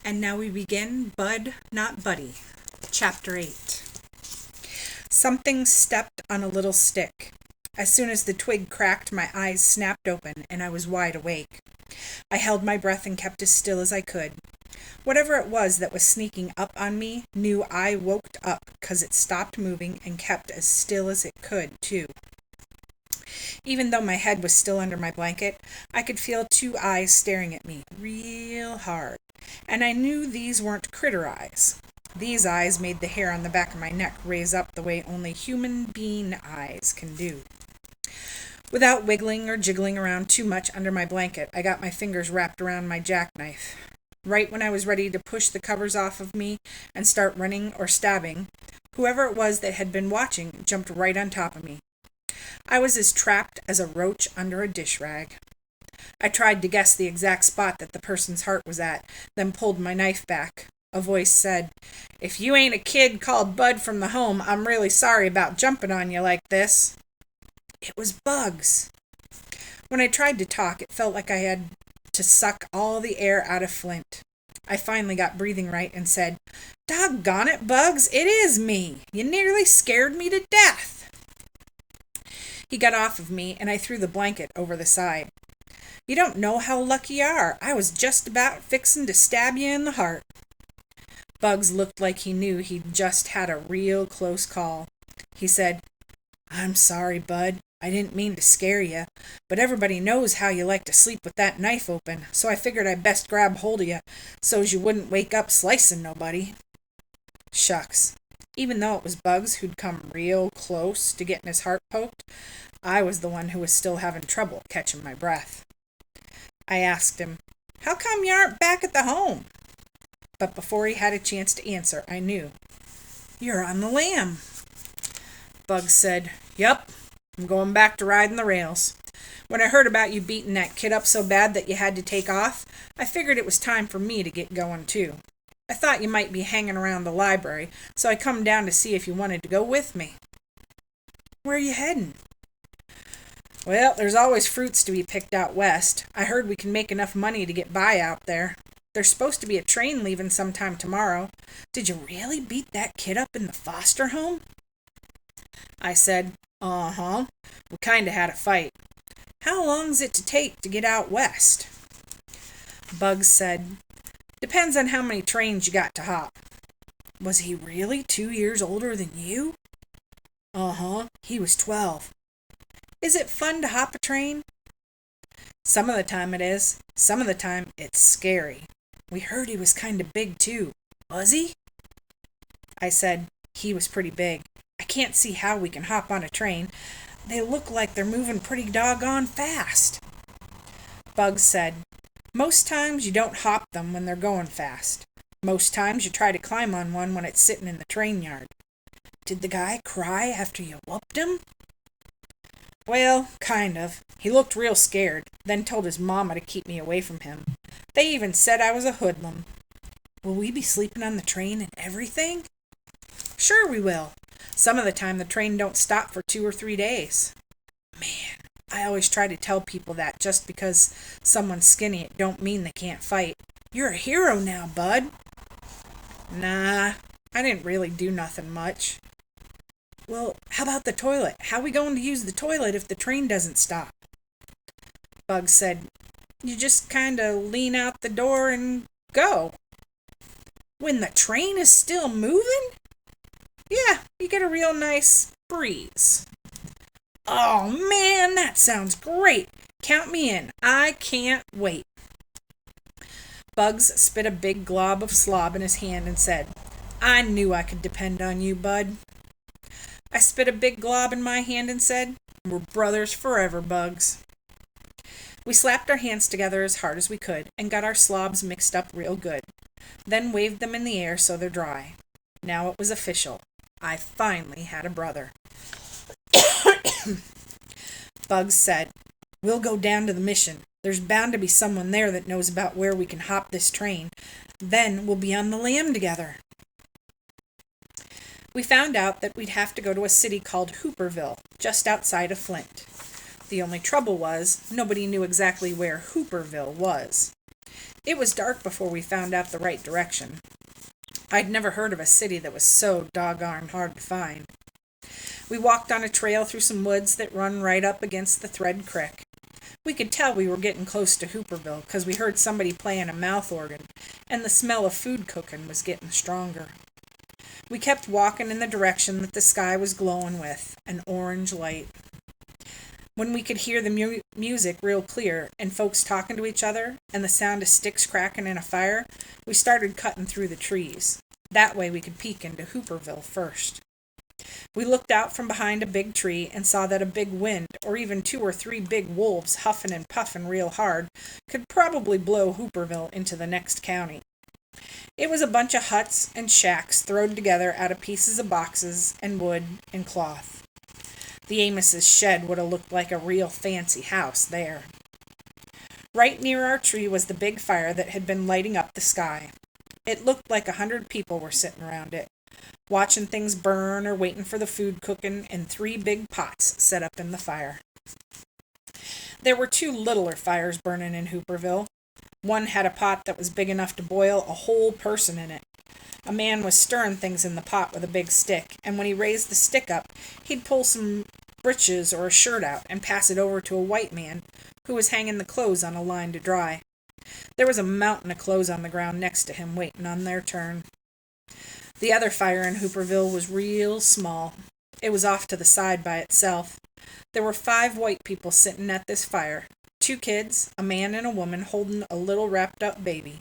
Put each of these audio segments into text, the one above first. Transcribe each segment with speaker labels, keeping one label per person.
Speaker 1: And now we begin Bud, Not Buddy, Chapter 8. Something stepped on a little stick. As soon as the twig cracked, my eyes snapped open, and I was wide awake. I held my breath and kept as still as I could. Whatever it was that was sneaking up on me knew I woke up because it stopped moving and kept as still as it could, too. Even though my head was still under my blanket, I could feel two eyes staring at me real hard, and I knew these weren't critter eyes. These eyes made the hair on the back of my neck raise up the way only human being eyes can do. Without wiggling or jiggling around too much under my blanket, I got my fingers wrapped around my jackknife. Right when I was ready to push the covers off of me and start running or stabbing, whoever it was that had been watching jumped right on top of me. I was as trapped as a roach under a dish rag. I tried to guess the exact spot that the person's heart was at, then pulled my knife back. A voice said, "If you ain't a kid called Bud from the home, I'm really sorry about jumping on you like this." It was Bugs. When I tried to talk, it felt like I had to suck all the air out of Flint. I finally got breathing right and said, "Doggone it, Bugs, it is me. You nearly scared me to death." He got off of me, and I threw the blanket over the side. "You don't know how lucky you are. I was just about fixin' to stab you in the heart." Bugs looked like he knew he'd just had a real close call. He said, "I'm sorry, Bud. I didn't mean to scare you, but everybody knows how you like to sleep with that knife open, so I figured I'd best grab hold of you so's you wouldn't wake up slicing nobody." Shucks. Even though it was Bugs who'd come real close to getting his heart poked, I was the one who was still having trouble catching my breath. I asked him, "How come you aren't back at the home?" But before he had a chance to answer, I knew. "You're on the lam." Bugs said, "Yup, I'm going back to riding the rails. When I heard about you beating that kid up so bad that you had to take off, I figured it was time for me to get going too. I thought you might be hanging around the library, so I come down to see if you wanted to go with me." "Where are you heading?" "Well, there's always fruits to be picked out west. I heard we can make enough money to get by out there. There's supposed to be a train leaving sometime tomorrow. Did you really beat that kid up in the foster home?" I said, "Uh-huh. We kinda had a fight." "How long's it to take to get out west?" Bugs said, "Depends on how many trains you got to hop." "Was he really 2 years older than you?" "Uh-huh. He was 12. "Is it fun to hop a train?" "Some of the time it is. Some of the time it's scary. We heard he was kinda big too. Was he?" I said, "He was pretty big. I can't see how we can hop on a train. They look like they're moving pretty doggone fast." Bugs said, "Most times you don't hop them when they're going fast. Most times you try to climb on one when it's sitting in the train yard." "Did the guy cry after you whooped him?" "Well, kind of. He looked real scared, then told his mama to keep me away from him. They even said I was a hoodlum." "Will we be sleeping on the train and everything?" "Sure we will. Some of the time the train don't stop for 2 or 3 days. Man, I always try to tell people that just because someone's skinny it don't mean they can't fight. You're a hero now, Bud." "Nah, I didn't really do nothing much." "Well, how about the toilet? How we going to use the toilet if the train doesn't stop?" Bugs said, "You just kinda lean out the door and go." "When the train is still moving?" "Yeah, you get a real nice breeze." "Oh man, that sounds great. Count me in. I can't wait." Bugs spit a big glob of slob in his hand and said, "I knew I could depend on you, Bud." I spit a big glob in my hand and said, "We're brothers forever, Bugs." We slapped our hands together as hard as we could and got our slobs mixed up real good, then waved them in the air so they're dry. Now it was official. I finally had a brother. Bugs said, "We'll go down to the mission. There's bound to be someone there that knows about where we can hop this train. Then we'll be on the lam together." We found out that we'd have to go to a city called Hooperville, just outside of Flint. The only trouble was, nobody knew exactly where Hooperville was. It was dark before we found out the right direction. I'd never heard of a city that was so doggone hard to find. We walked on a trail through some woods that run right up against the Thread Creek. We could tell we were getting close to Hooperville because we heard somebody playing a mouth organ, and the smell of food cooking was getting stronger. We kept walking in the direction that the sky was glowing with, an orange light. When we could hear the music real clear, and folks talking to each other, and the sound of sticks cracking in a fire, we started cutting through the trees. That way we could peek into Hooperville first. We looked out from behind a big tree and saw that a big wind, or even 2 or 3 big wolves huffing and puffing real hard, could probably blow Hooperville into the next county. It was a bunch of huts and shacks thrown together out of pieces of boxes and wood and cloth. The Amos's shed would have looked like a real fancy house there. Right near our tree was the big fire that had been lighting up the sky. It looked like 100 people were sitting around it, watching things burn or waiting for the food cooking in 3 big pots set up in the fire. There were 2 littler fires burning in Hooperville. One had a pot that was big enough to boil a whole person in it. A man was stirring things in the pot with a big stick, and when he raised the stick up, he'd pull some breeches or a shirt out and pass it over to a white man who was hanging the clothes on a line to dry. There was a mountain of clothes on the ground next to him waiting on their turn. The other fire in Hooperville was real small. It was off to the side by itself. There were 5 white people sitting at this fire. 2 kids, a man and a woman holding a little wrapped-up baby.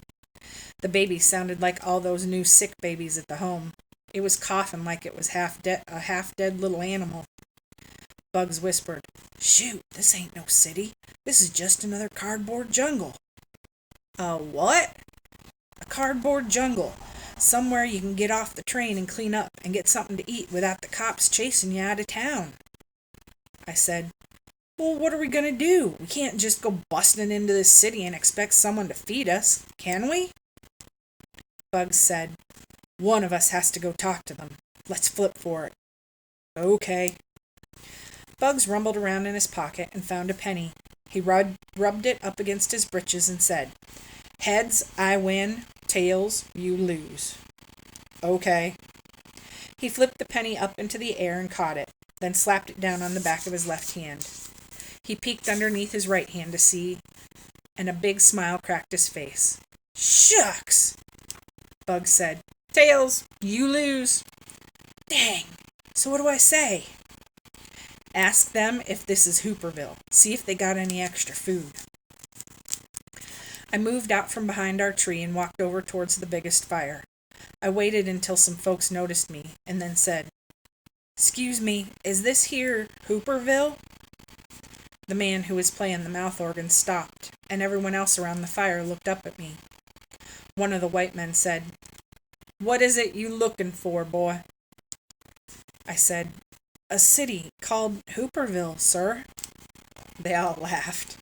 Speaker 1: The baby sounded like all those new sick babies at the home. It was coughing like it was a half-dead little animal. Bugs whispered, "Shoot, this ain't no city. This is just another cardboard jungle." "A what?" "A cardboard jungle. Somewhere you can get off the train and clean up and get something to eat without the cops chasing you out of town." I said, "Well, what are we going to do? We can't just go busting into this city and expect someone to feed us, can we?" Bugs said, "One of us has to go talk to them. Let's flip for it." "Okay." Bugs rumbled around in his pocket and found a penny. He rubbed it up against his breeches and said, "Heads, I win. Tails, you lose." "Okay." He flipped the penny up into the air and caught it, then slapped it down on the back of his left hand. He peeked underneath his right hand to see, and a big smile cracked his face. "Shucks!" Bugs said, "Tails, you lose." "Dang! So what do I say?" "Ask them if this is Hooperville. See if they got any extra food." I moved out from behind our tree and walked over towards the biggest fire. I waited until some folks noticed me, and then said, "'Scuse me, is this here Hooperville?" The man who was playing the mouth organ stopped, and everyone else around the fire looked up at me. One of the white men said, "What is it you looking for, boy?" I said, "A city called Hooperville, sir." They all laughed.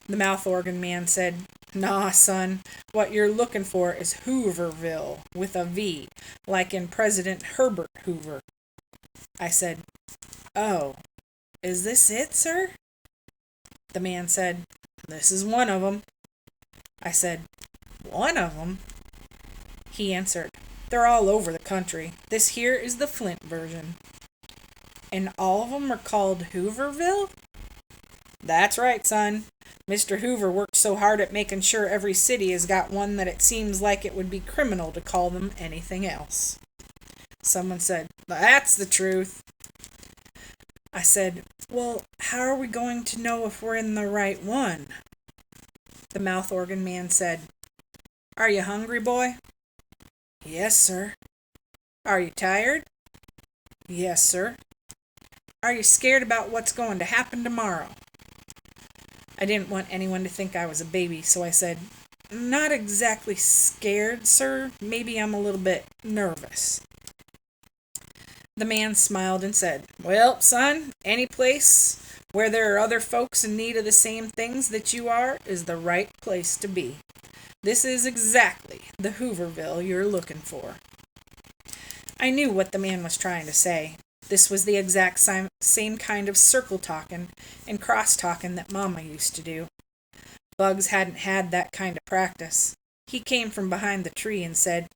Speaker 1: The mouth organ man said, "Nah, son, what you're looking for is Hooverville, with a V, like in President Herbert Hoover." I said, "Oh, is this it, sir?" The man said, "This is one of 'em." I said, "One of 'em?" He answered, "They're all over the country. This here is the Flint version." "And all of 'em are called Hooverville?" "That's right, son. Mr. Hoover worked so hard at making sure every city has got one that it seems like it would be criminal to call them anything else." Someone said, "That's the truth." I said, "Well, how are we going to know if we're in the right one?" The mouth organ man said, "Are you hungry, boy?" "Yes, sir." "Are you tired?" "Yes, sir." "Are you scared about what's going to happen tomorrow?" I didn't want anyone to think I was a baby, so I said, "Not exactly scared, sir. Maybe I'm a little bit nervous." The man smiled and said, "Well, son, any place where there are other folks in need of the same things that you are is the right place to be. This is exactly the Hooverville you're looking for." I knew what the man was trying to say. This was the exact same kind of circle talking and cross talking that Mama used to do. Bugs hadn't had that kind of practice. He came from behind the tree and said,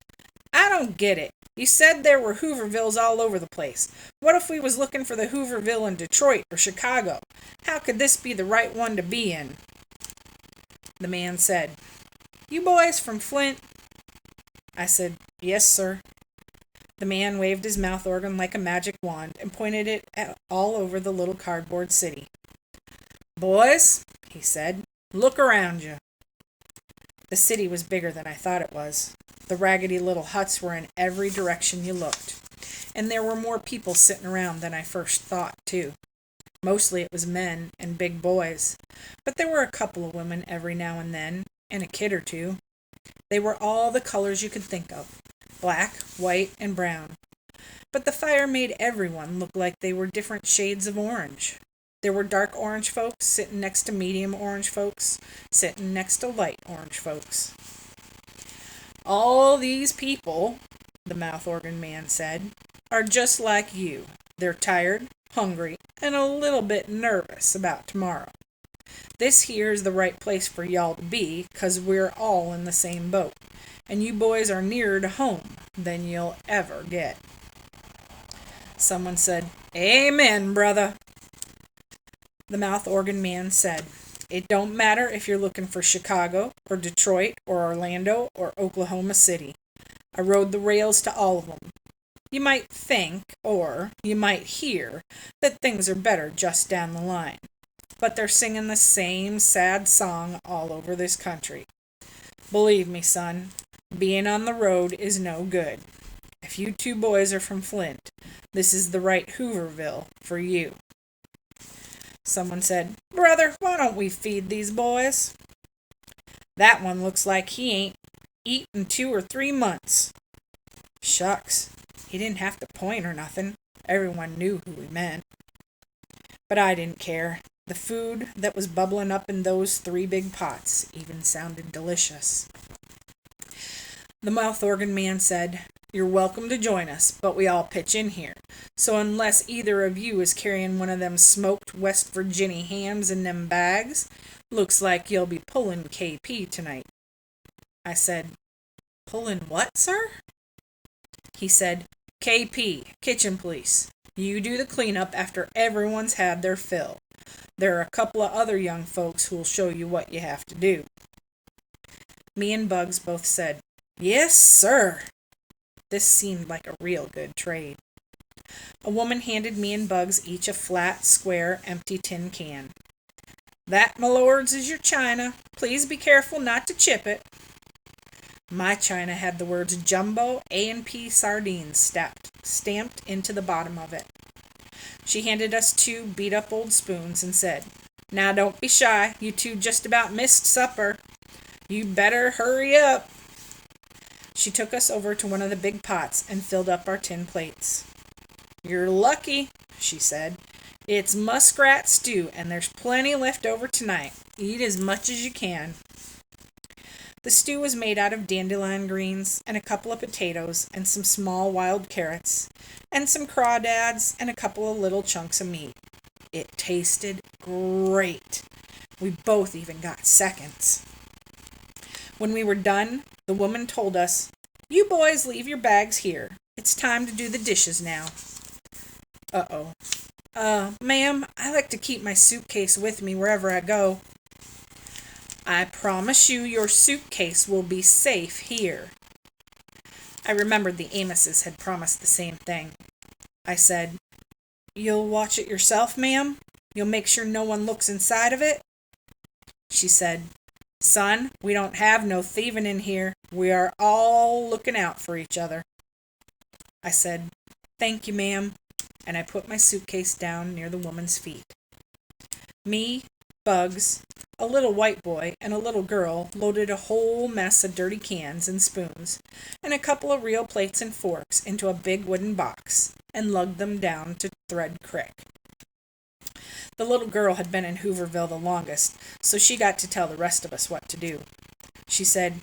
Speaker 1: I don't get it. You said there were Hoovervilles all over the place. What if we was looking for the Hooverville in Detroit or Chicago? How could this be the right one to be in? The man said, You boys from Flint? I said, Yes, sir. The man waved his mouth organ like a magic wand and pointed it all over the little cardboard city. Boys, he said, look around you. The city was bigger than I thought it was. The raggedy little huts were in every direction you looked. And there were more people sitting around than I first thought, too. Mostly it was men and big boys, but there were a couple of women every now and then, and a kid or two. They were all the colors you could think of, black, white, and brown. But the fire made everyone look like they were different shades of orange. There were dark orange folks sitting next to medium orange folks, sitting next to light orange folks. All these people, the mouth organ man said, are just like you. They're tired, hungry, and a little bit nervous about tomorrow. This here is the right place for y'all to be, 'cause we're all in the same boat, and you boys are nearer to home than you'll ever get. Someone said, Amen, brother. The mouth organ man said, It don't matter if you're looking for Chicago, or Detroit, or Orlando, or Oklahoma City. I rode the rails to all of them. You might think, or you might hear, that things are better just down the line. But they're singing the same sad song all over this country. Believe me, son, being on the road is no good. If you two boys are from Flint, this is the right Hooverville for you. Someone said, Brother, why don't we feed these boys? That one looks like he ain't eaten in 2 or 3 months. Shucks, he didn't have to point or nothing. Everyone knew who he meant. But I didn't care. The food that was bubbling up in those 3 big pots even sounded delicious. The mouth organ man said, You're welcome to join us, but we all pitch in here. So unless either of you is carrying one of them smoked West Virginia hams in them bags, looks like you'll be pulling KP tonight. I said, Pulling what, sir? He said, KP, kitchen police. You do the cleanup after everyone's had their fill. There are a couple of other young folks who'll show you what you have to do. Me and Bugs both said, Yes, sir. This seemed like a real good trade. A woman handed me and Bugs each a flat, square, empty tin can. That, my lords, is your china. Please be careful not to chip it. My china had the words Jumbo A&P Sardines stamped into the bottom of it. She handed us 2 beat-up old spoons and said, Now don't be shy. You two just about missed supper. You'd better hurry up. She took us over to one of the big pots and filled up our tin plates. You're lucky, she said. It's muskrat stew, and there's plenty left over tonight. Eat as much as you can. The stew was made out of dandelion greens and a couple of potatoes and some small wild carrots and some crawdads and a couple of little chunks of meat. It tasted great. We both even got seconds. When we were done, the woman told us, You boys leave your bags here. It's time to do the dishes now. Uh-oh. Ma'am, I like to keep my suitcase with me wherever I go. I promise you your suitcase will be safe here. I remembered the Amoses had promised the same thing. I said, You'll watch it yourself, ma'am? You'll make sure no one looks inside of it? She said, Son, we don't have no thieving in here. We are all looking out for each other. I said, Thank you, ma'am, and I put my suitcase down near the woman's feet. Me, Bugs, a little white boy, and a little girl loaded a whole mess of dirty cans and spoons and a couple of real plates and forks into a big wooden box and lugged them down to Thread Creek. The little girl had been in Hooverville the longest, so she got to tell the rest of us what to do. She said,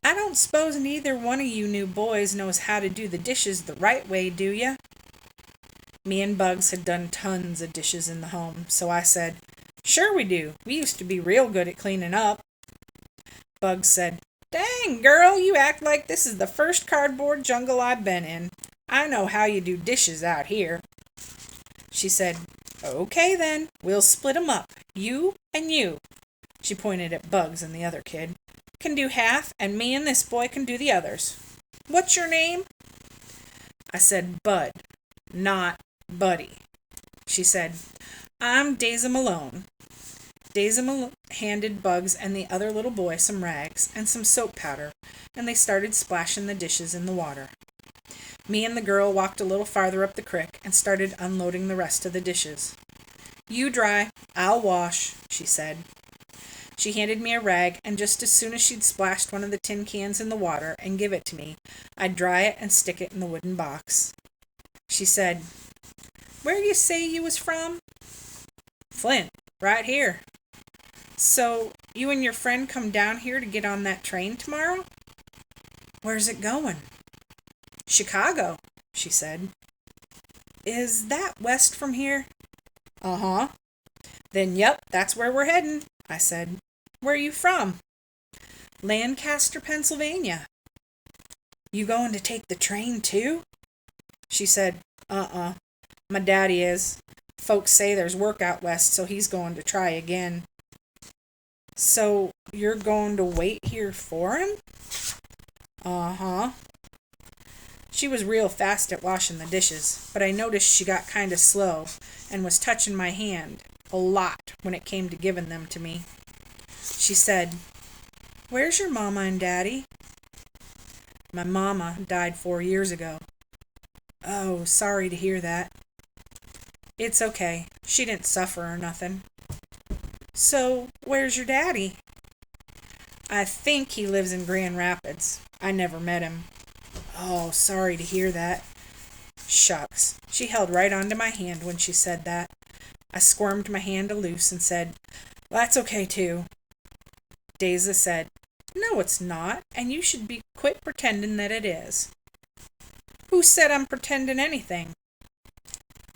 Speaker 1: I don't suppose neither one of you new boys knows how to do the dishes the right way, do ya? Me and Bugs had done tons of dishes in the home, so I said, Sure we do. We used to be real good at cleaning up. Bugs said, "Dang, girl, you act like this is the first cardboard jungle I've been in. I know how you do dishes out here." She said, "Okay then, we'll split 'em up. You and you," she pointed at Bugs and the other kid, "can do half, and me and this boy can do the others. What's your name?" I said Bud, not Buddy. She said, "I'm Daisy Malone." Daisy handed Bugs and the other little boy some rags and some soap powder, and they started splashing the dishes in the water. Me and the girl walked a little farther up the creek and started unloading the rest of the dishes. "You dry, I'll wash," she said. She handed me a rag, and just as soon as she'd splashed one of the tin cans in the water and give it to me, I'd dry it and stick it in the wooden box. She said, "Where you say you was from?" "Flint, right here." "So, you and your friend come down here to get on that train tomorrow?" "Where's it going?" "Chicago," she said. "Is that west from here?" "Uh-huh." "Then, yep, that's where we're heading," I said. "Where you from?" "Lancaster, Pennsylvania." "You going to take the train, too?" She said, "Uh-uh. My daddy is. Folks say there's work out west, so he's going to try again." "So, you're going to wait here for him?" "Uh-huh." She was real fast at washing the dishes, but I noticed she got kind of slow and was touching my hand a lot when it came to giving them to me. She said, "Where's your mama and daddy?" "My mama died 4 years ago." "Oh, sorry to hear that." "It's okay. She didn't suffer or nothing." "So, where's your daddy?" "I think he lives in Grand Rapids. I never met him." "Oh, sorry to hear that." Shucks. She held right onto my hand when she said that. I squirmed my hand loose and said, "That's okay, too." Daisy said, "No, it's not, and you should quit pretending that it is." "Who said I'm pretending anything?"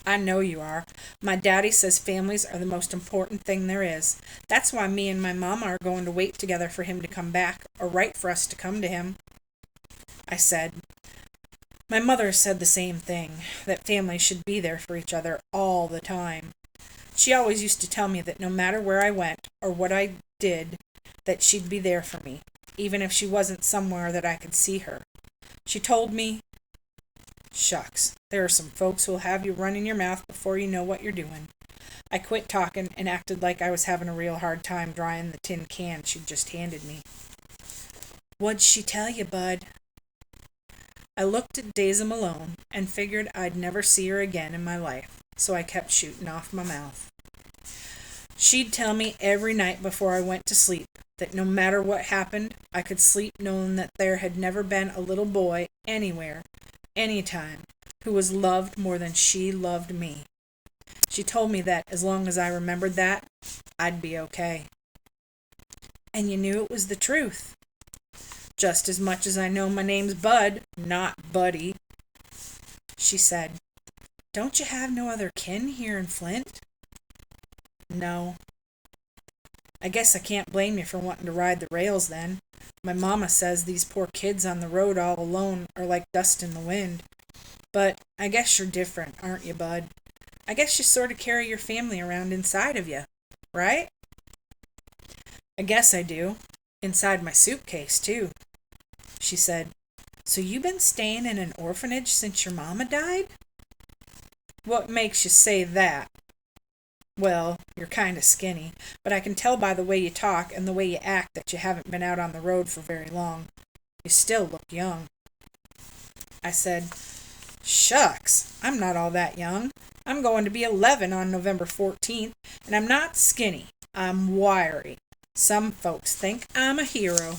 Speaker 1: "I know you are. My daddy says families are the most important thing there is. That's why me and my mama are going to wait together for him to come back, or write for us to come to him." I said, "My mother said the same thing, that families should be there for each other all the time. She always used to tell me that no matter where I went or what I did, that she'd be there for me, even if she wasn't somewhere that I could see her. She told me—" Shucks, there are some folks who'll have you running your mouth before you know what you're doing. I quit talking and acted like I was having a real hard time drying the tin can she'd just handed me. "What'd she tell you, Bud?" I looked at Daisy Malone and figured I'd never see her again in my life, so I kept shooting off my mouth. "She'd tell me every night before I went to sleep that no matter what happened, I could sleep knowing that there had never been a little boy anywhere, anytime, who was loved more than she loved me. She told me that as long as I remembered that, I'd be okay." "And you knew it was the truth?" "Just as much as I know my name's Bud, not Buddy." She said, "Don't you have no other kin here in Flint?" "No." "I guess I can't blame you for wanting to ride the rails then. My mama says these poor kids on the road all alone are like dust in the wind. But I guess you're different, aren't you, Bud? I guess you sort of carry your family around inside of you, right?" "I guess I do. Inside my suitcase, too." She said, "So you been staying in an orphanage since your mama died?" "What makes you say that?" "Well, you're kind of skinny, but I can tell by the way you talk and the way you act that you haven't been out on the road for very long. You still look young." I said, "Shucks, I'm not all that young. I'm going to be 11 on November 14th, and I'm not skinny. I'm wiry. Some folks think I'm a hero."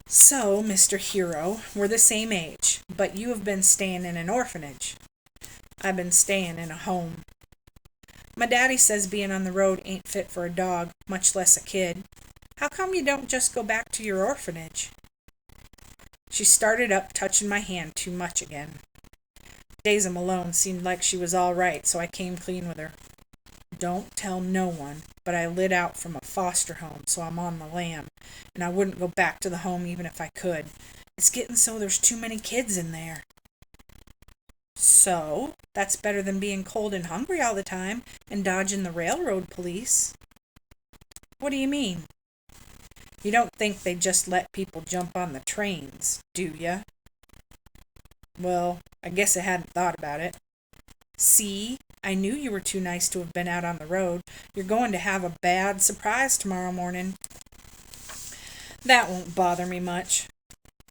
Speaker 1: "So, Mr. Hero, we're the same age, but you have been staying in an orphanage." "I've been staying in a home." "My daddy says being on the road ain't fit for a dog, much less a kid. How come you don't just go back to your orphanage?" She started up, touching my hand too much again. Daisy Malone seemed like she was all right, so I came clean with her. Don't tell no one, but I lit out from a foster home, so I'm on the lam, and I wouldn't go back to the home even if I could. It's getting so there's too many kids in there. So, that's better than being cold and hungry all the time and dodging the railroad police. What do you mean? You don't think they just let people jump on the trains, do ya? Well, I guess I hadn't thought about it. See, I knew you were too nice to have been out on the road. You're going to have a bad surprise tomorrow morning. That won't bother me much,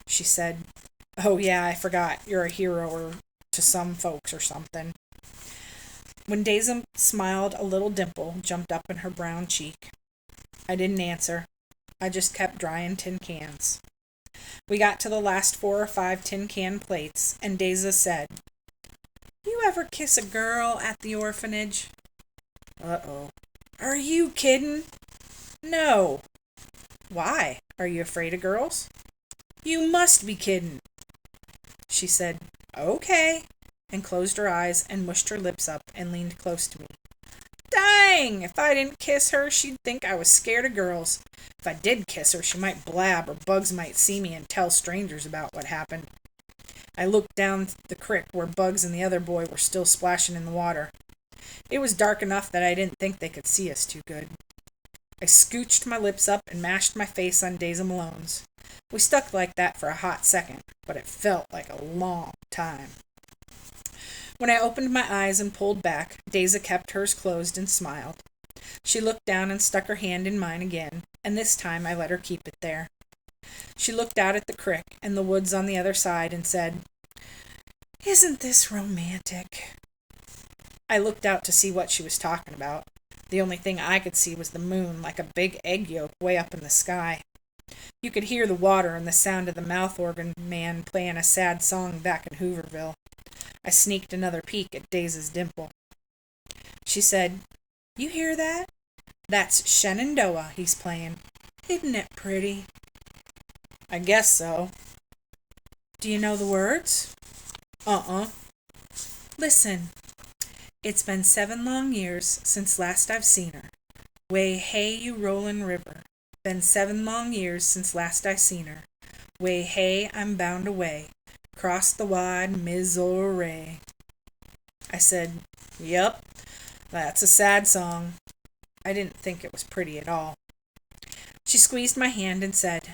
Speaker 1: she said. Oh yeah, I forgot. You're a hero or to some folks or something. When Daisy smiled, a little dimple jumped up in her brown cheek. I didn't answer. I just kept drying tin cans. We got to the last 4 or 5 tin can plates, and Daisy said, You ever kiss a girl at the orphanage? Uh-oh. Are you kidding? No. Why? Are you afraid of girls? You must be kidding. She said, Okay, and closed her eyes and mushed her lips up and leaned close to me. Dang! If I didn't kiss her, she'd think I was scared of girls. If I did kiss her, she might blab or Bugs might see me and tell strangers about what happened. I looked down the creek where Bugs and the other boy were still splashing in the water. It was dark enough that I didn't think they could see us too good. I scooched my lips up and mashed my face on Daisy Malone's. We stuck like that for a hot second, but it felt like a long time. When I opened my eyes and pulled back, Daisy kept hers closed and smiled. She looked down and stuck her hand in mine again, and this time I let her keep it there. She looked out at the creek and the woods on the other side and said, Isn't this romantic? I looked out to see what she was talking about. The only thing I could see was the moon like a big egg yolk way up in the sky. You could hear the water and the sound of the mouth organ man playing a sad song back in Hooverville. I sneaked another peek at Daisy's dimple. She said, You hear that? That's Shenandoah he's playing. Isn't it pretty? I guess so. Do you know the words? Listen. It's been 7 long years since last I've seen her. Way hey, you rollin' river. Been 7 long years since last I seen her. Way hey, I'm bound away. Cross the wide Missouri. I said, Yep, that's a sad song. I didn't think it was pretty at all. She squeezed my hand and said,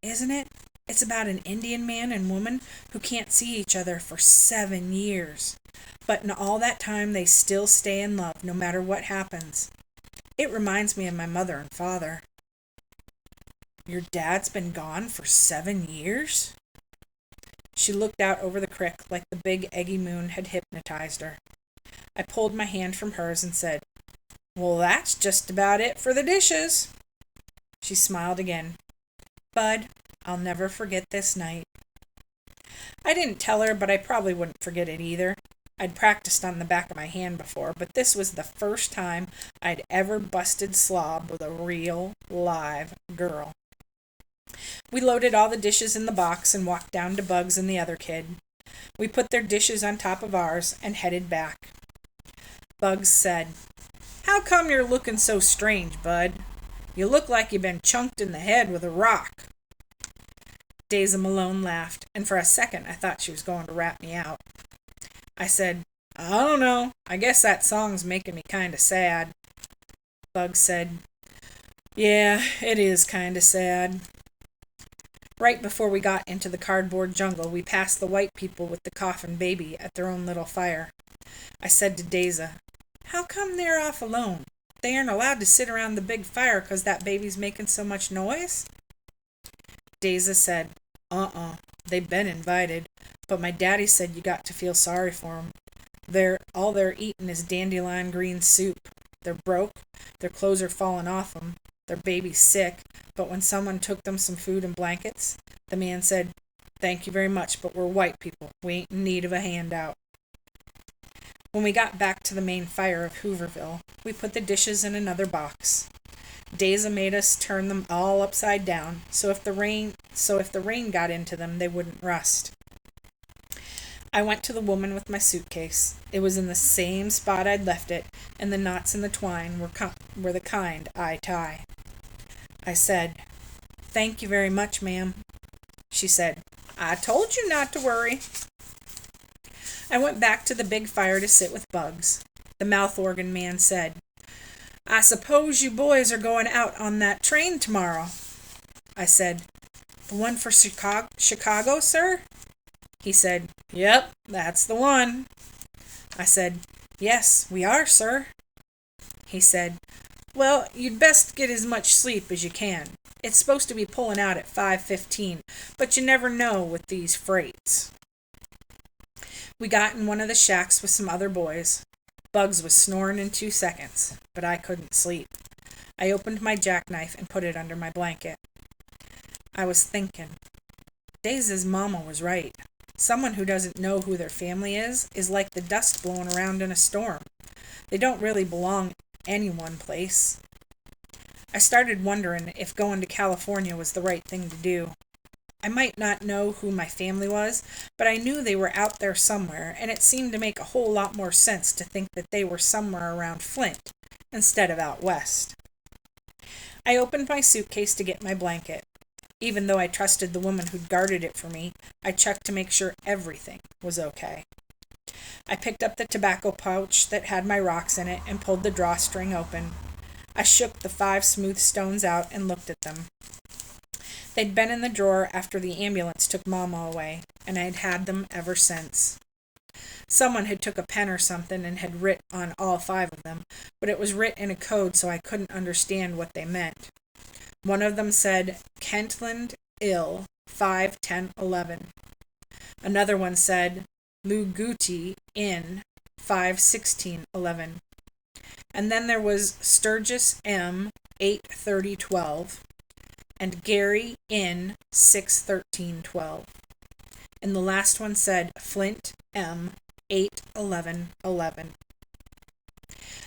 Speaker 1: Isn't it? It's about an Indian man and woman who can't see each other for 7 years. But in all that time they still stay in love no matter what happens. It reminds me of my mother and father. Your dad's been gone for 7 years? She looked out over the creek like the big eggy moon had hypnotized her. I pulled my hand from hers and said, Well, that's just about it for the dishes. She smiled again. Bud, I'll never forget this night. I didn't tell her, but I probably wouldn't forget it either. I'd practiced on the back of my hand before, but this was the first time I'd ever busted slob with a real, live girl. We loaded all the dishes in the box and walked down to Bugs and the other kid. We put their dishes on top of ours and headed back. Bugs said, How come you're looking so strange, Bud? You look like you've been chunked in the head with a rock. Daisy Malone laughed, and for a second I thought she was going to rat me out. I said, I don't know. I guess that song's making me kind of sad. Bugs said, Yeah, it is kind of sad. Right before we got into the cardboard jungle, we passed the white people with the coffin baby at their own little fire. I said to Daisy, How come they're off alone? They aren't allowed to sit around the big fire 'cause that baby's making so much noise? Daisy said, They've been invited, but my daddy said you got to feel sorry for 'em. All they're eating is dandelion green soup. They're broke, their clothes are falling off 'em, their baby's sick, but when someone took them some food and blankets, the man said, Thank you very much, but we're white people. We ain't in need of a handout. When we got back to the main fire of Hooverville, we put the dishes in another box. Daisy made us turn them all upside down, so if the rain got into them, they wouldn't rust. I went to the woman with my suitcase. It was in the same spot I'd left it, and the knots in the twine were the kind I tie. I said, "Thank you very much, ma'am." She said, "I told you not to worry." I went back to the big fire to sit with Bugs. The mouth organ man said, "I suppose you boys are going out on that train tomorrow." I said, "The one for Chicago, sir?" He said, "Yep, that's the one." I said, "Yes, we are, sir." He said, "Well, you'd best get as much sleep as you can. It's supposed to be pulling out at 5:15, but you never know with these freights." We got in one of the shacks with some other boys. Bugs was snoring in 2 seconds, but I couldn't sleep. I opened my jackknife and put it under my blanket. I was thinking. Daisy's mama was right. Someone who doesn't know who their family is like the dust blowing around in a storm. They don't really belong any one place. I started wondering if going to California was the right thing to do. I might not know who my family was, but I knew they were out there somewhere, and it seemed to make a whole lot more sense to think that they were somewhere around Flint instead of out west. I opened my suitcase to get my blanket. Even though I trusted the woman who'd guarded it for me, I checked to make sure everything was okay. I picked up the tobacco pouch that had my rocks in it and pulled the drawstring open. I shook the 5 smooth stones out and looked at them. They'd been in the drawer after the ambulance took Mama away, and I'd had them ever since. Someone had took a pen or something and had writ on all 5 of them, but it was writ in a code so I couldn't understand what they meant. One of them said, "Kentland ill, 5/10/11." Another one said, "Luguti in, 5/16/11." And then there was Sturgis M, 8/30/12, and Gary in, 6/13/12. And the last one said, Flint M, 8/11/11.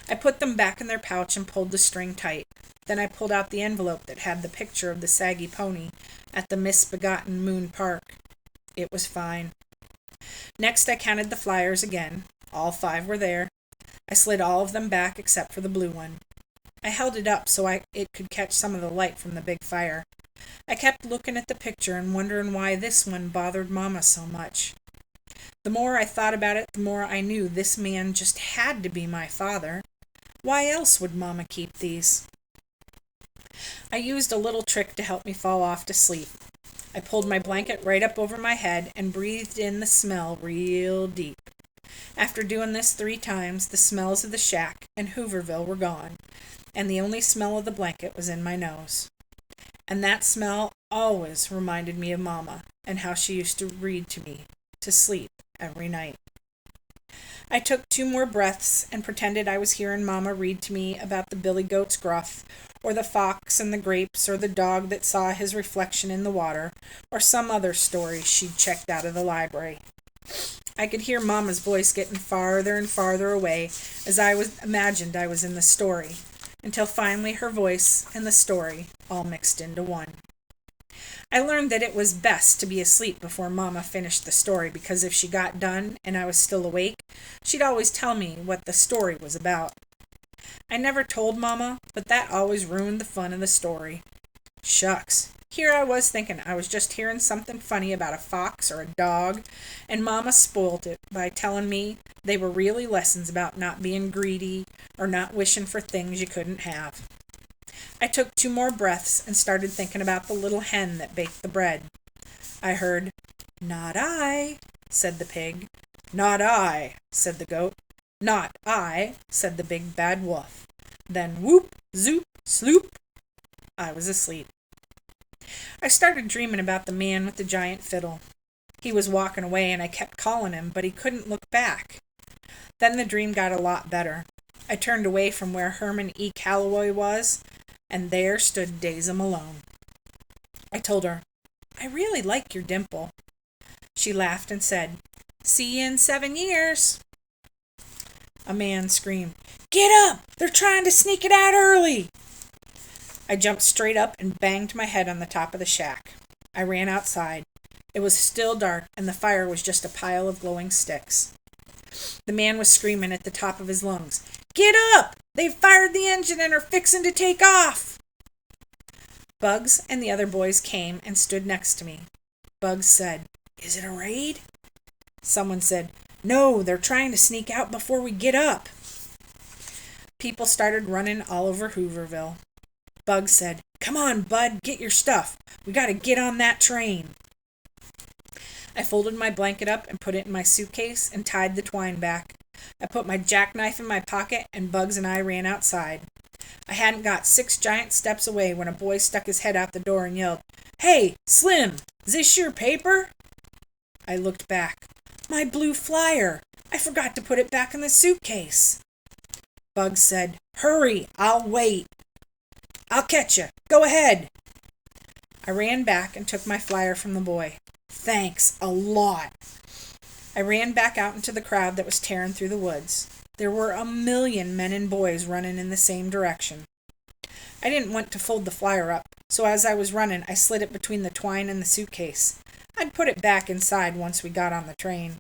Speaker 1: I put them back in their pouch and pulled the string tight. Then I pulled out the envelope that had the picture of the saggy pony at the misbegotten Moon Park. It was fine. Next I counted the flyers again. All 5 were there. I slid all of them back except for the blue one. I held it up so it could catch some of the light from the big fire. I kept looking at the picture and wondering why this one bothered Mama so much. The more I thought about it, the more I knew this man just had to be my father. Why else would Mama keep these? I used a little trick to help me fall off to sleep. I pulled my blanket right up over my head and breathed in the smell real deep. After doing this 3 times, the smells of the shack and Hooverville were gone, and the only smell of the blanket was in my nose. And that smell always reminded me of Mama and how she used to read to me to sleep every night. I took 2 more breaths and pretended I was hearing Mama read to me about the billy goat's gruff, or the fox and the grapes, or the dog that saw his reflection in the water, or some other story she'd checked out of the library. I could hear Mama's voice getting farther and farther away as imagined I was in the story, until finally her voice and the story all mixed into one. I learned that it was best to be asleep before Mama finished the story, because if she got done and I was still awake, she'd always tell me what the story was about. I never told Mama, but that always ruined the fun of the story. Shucks, here I was thinking I was just hearing something funny about a fox or a dog, and Mama spoilt it by telling me they were really lessons about not being greedy or not wishing for things you couldn't have. I took 2 more breaths and started thinking about the little hen that baked the bread. I heard, "Not I," said the pig. "Not I," said the goat. "Not I," said the big bad wolf. Then whoop, zoop, sloop, I was asleep. I started dreaming about the man with the giant fiddle. He was walking away and I kept calling him, but he couldn't look back. Then the dream got a lot better. I turned away from where Herman E. Calloway was, and there stood Daisy Malone. I told her, "I really like your dimple." She laughed and said, "See you in 7 years." A man screamed, "Get up! They're trying to sneak it out early!" I jumped straight up and banged my head on the top of the shack. I ran outside. It was still dark, and the fire was just a pile of glowing sticks. The man was screaming at the top of his lungs, "Get up! They've fired the engine and are fixing to take off!" Bugs and the other boys came and stood next to me. Bugs said, "Is it a raid?" Someone said, "No, they're trying to sneak out before we get up." People started running all over Hooverville. Bugs said, "Come on, Bud, get your stuff. We got to get on that train." I folded my blanket up and put it in my suitcase and tied the twine back. I put my jackknife in my pocket, and Bugs and I ran outside. I hadn't got 6 giant steps away when a boy stuck his head out the door and yelled, "Hey, Slim, is this your paper?" I looked back. My blue flyer! I forgot to put it back in the suitcase. Bugs said, "Hurry, I'll wait." "I'll catch you. Go ahead." I ran back and took my flyer from the boy. "Thanks a lot." I ran back out into the crowd that was tearing through the woods. There were 1,000,000 men and boys running in the same direction. I didn't want to fold the flyer up, so as I was running, I slid it between the twine and the suitcase. I'd put it back inside once we got on the train.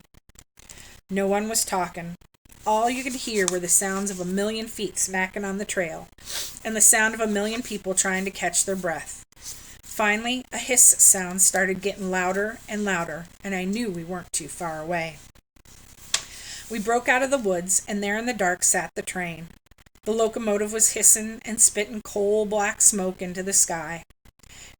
Speaker 1: No one was talking. All you could hear were the sounds of 1,000,000 feet smacking on the trail, and the sound of 1,000,000 people trying to catch their breath. Finally, a hiss sound started getting louder and louder, and I knew we weren't too far away. We broke out of the woods, and there in the dark sat the train. The locomotive was hissing and spitting coal-black smoke into the sky.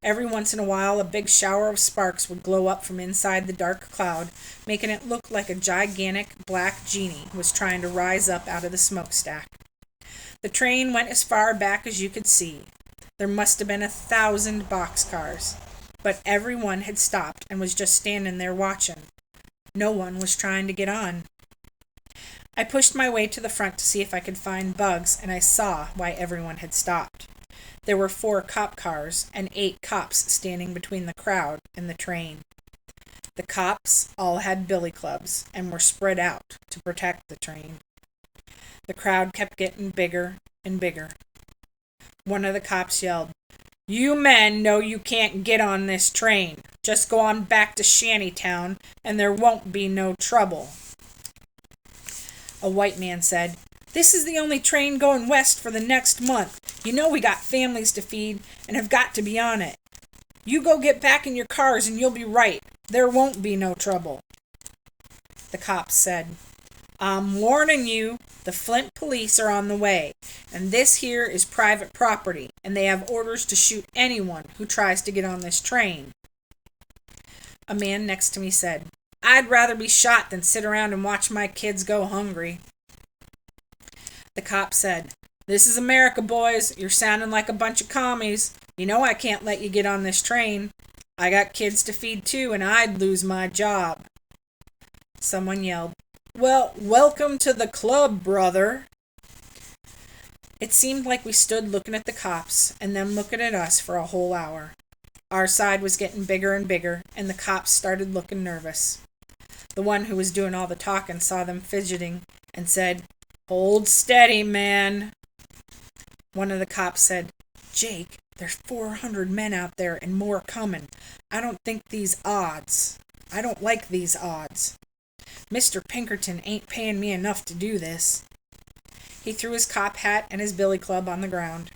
Speaker 1: Every once in a while, a big shower of sparks would glow up from inside the dark cloud, making it look like a gigantic black genie was trying to rise up out of the smokestack. The train went as far back as you could see. There must have been 1,000 boxcars, but every one had stopped and was just standing there watching. No one was trying to get on. I pushed my way to the front to see if I could find Bugs, and I saw why everyone had stopped. There were 4 cop cars and 8 cops standing between the crowd and the train. The cops all had billy clubs and were spread out to protect the train. The crowd kept getting bigger and bigger. One of the cops yelled, "You men know you can't get on this train. Just go on back to Shantytown and there won't be no trouble." A white man said, "This is the only train going west for the next month. You know we got families to feed and have got to be on it. You go get back in your cars and you'll be right. There won't be no trouble." The cops said, "I'm warning you, the Flint police are on the way, and this here is private property, and they have orders to shoot anyone who tries to get on this train." A man next to me said, "I'd rather be shot than sit around and watch my kids go hungry." The cop said, "This is America, boys. You're sounding like a bunch of commies. You know I can't let you get on this train. I got kids to feed too, and I'd lose my job." Someone yelled, "Well, welcome to the club, brother." It seemed like we stood looking at the cops and them looking at us for a whole hour. Our side was getting bigger and bigger, and the cops started looking nervous. The one who was doing all the talking saw them fidgeting and said, "Hold steady, man." One of the cops said, "Jake, there's 400 men out there and more coming. I don't like these odds. Mr. Pinkerton ain't paying me enough to do this." He threw his cop hat and his billy club on the ground.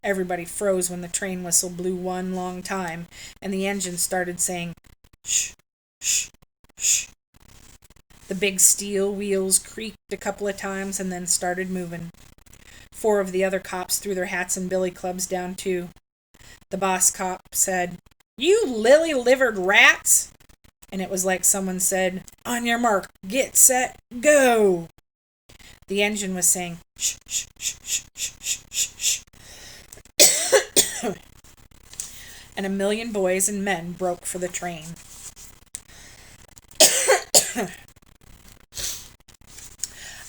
Speaker 1: Everybody froze when the train whistle blew one long time, and the engine started saying, "Shh, shh, shh." The big steel wheels creaked a couple of times and then started moving. 4 of the other cops threw their hats and billy clubs down too. The boss cop said, "You lily-livered rats!" And it was like someone said, "On your mark, get set, go!" The engine was saying, "Shh, shh, shh, shh, shh, shh, shh." And 1,000,000 boys and men broke for the train.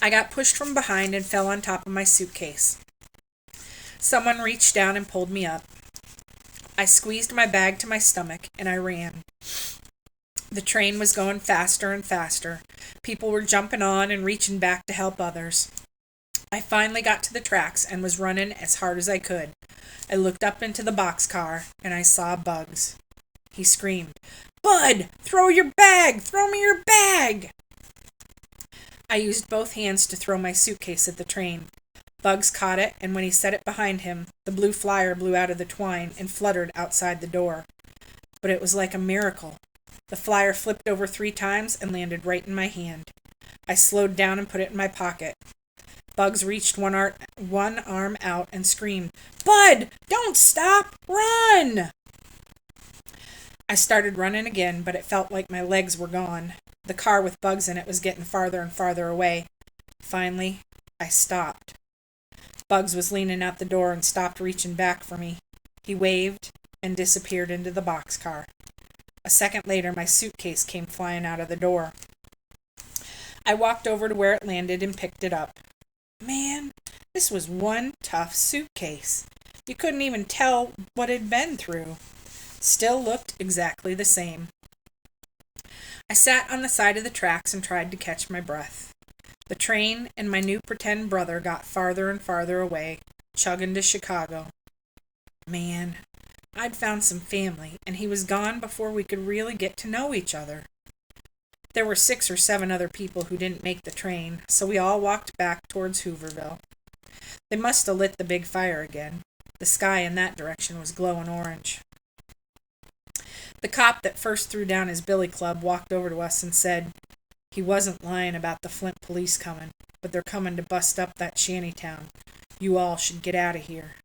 Speaker 1: I got pushed from behind and fell on top of my suitcase. Someone reached down and pulled me up. I squeezed my bag to my stomach and I ran. The train was going faster and faster. People were jumping on and reaching back to help others. I finally got to the tracks and was running as hard as I could. I looked up into the boxcar and I saw Bugs. He screamed, "Bud, throw your bag! Throw me your bag!" I used both hands to throw my suitcase at the train. Bugs caught it, and when he set it behind him, the blue flyer blew out of the twine and fluttered outside the door. But it was like a miracle. The flyer flipped over 3 times and landed right in my hand. I slowed down and put it in my pocket. Bugs reached one arm out and screamed, "Bud, don't stop! Run!" I started running again, but it felt like my legs were gone. The car with Bugs in it was getting farther and farther away. Finally, I stopped. Bugs was leaning out the door and stopped reaching back for me. He waved and disappeared into the boxcar. A second later, my suitcase came flying out of the door. I walked over to where it landed and picked it up. Man, this was one tough suitcase. You couldn't even tell what it'd been through. Still looked exactly the same. I sat on the side of the tracks and tried to catch my breath. The train and my new pretend brother got farther and farther away, chugging to Chicago. Man, I'd found some family, and he was gone before we could really get to know each other. There were 6 or 7 other people who didn't make the train, so we all walked back towards Hooverville. They must have lit the big fire again. The sky in that direction was glowing orange. The cop that first threw down his billy club walked over to us and said, "He wasn't lying about the Flint police coming, but they're coming to bust up that shantytown. You all should get out of here."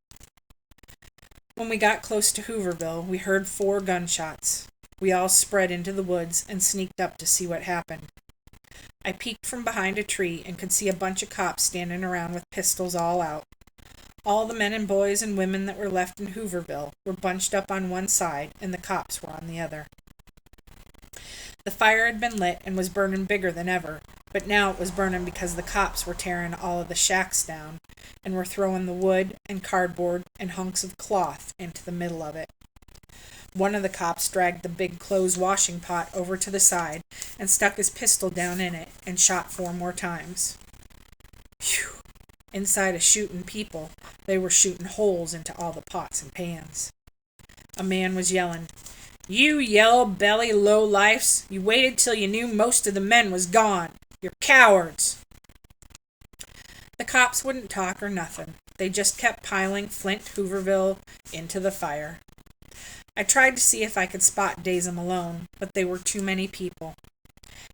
Speaker 1: When we got close to Hooverville, we heard 4 gunshots. We all spread into the woods and sneaked up to see what happened. I peeked from behind a tree and could see a bunch of cops standing around with pistols all out. All the men and boys and women that were left in Hooverville were bunched up on one side, and the cops were on the other. The fire had been lit and was burning bigger than ever, but now it was burning because the cops were tearing all of the shacks down and were throwing the wood and cardboard and hunks of cloth into the middle of it. One of the cops dragged the big clothes washing pot over to the side and stuck his pistol down in it and shot 4 more times. Phew! Inside of shooting people, they were shooting holes into all the pots and pans. A man was yelling, "You yellow-belly low-lifes! You waited till you knew most of the men was gone! You're cowards!" The cops wouldn't talk or nothing. They just kept piling Flint Hooverville into the fire. I tried to see if I could spot Daisy Malone, but they were too many people.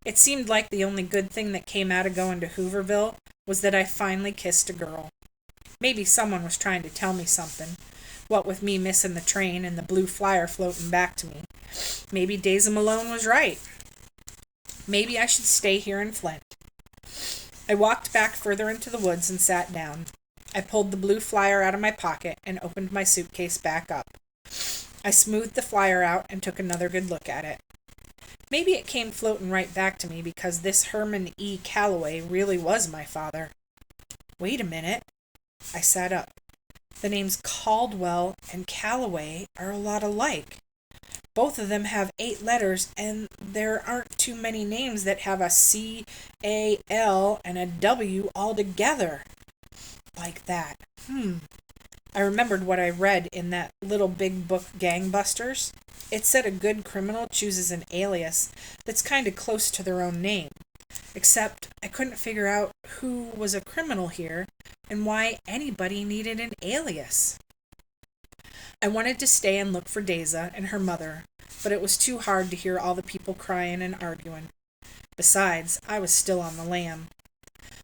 Speaker 1: It seemed like the only good thing that came out of going to Hooverville was that I finally kissed a girl. Maybe someone was trying to tell me something, what with me missing the train and the blue flyer floating back to me. Maybe Daisy Malone was right. Maybe I should stay here in Flint. I walked back further into the woods and sat down. I pulled the blue flyer out of my pocket and opened my suitcase back up. I smoothed the flyer out and took another good look at it. Maybe it came floating right back to me because this Herman E. Calloway really was my father. Wait a minute. I sat up. The names Caldwell and Calloway are a lot alike. Both of them have 8 letters, and there aren't too many names that have a C-A-L and a W all together. Like that. I remembered what I read in that little big book Gangbusters. It said a good criminal chooses an alias that's kind of close to their own name. Except I couldn't figure out who was a criminal here and why anybody needed an alias. I wanted to stay and look for Daisy and her mother, but it was too hard to hear all the people crying and arguing. Besides, I was still on the lam.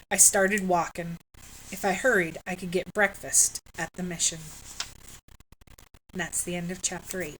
Speaker 1: I started walking. If I hurried, I could get breakfast at the mission. And that's the end of chapter 8.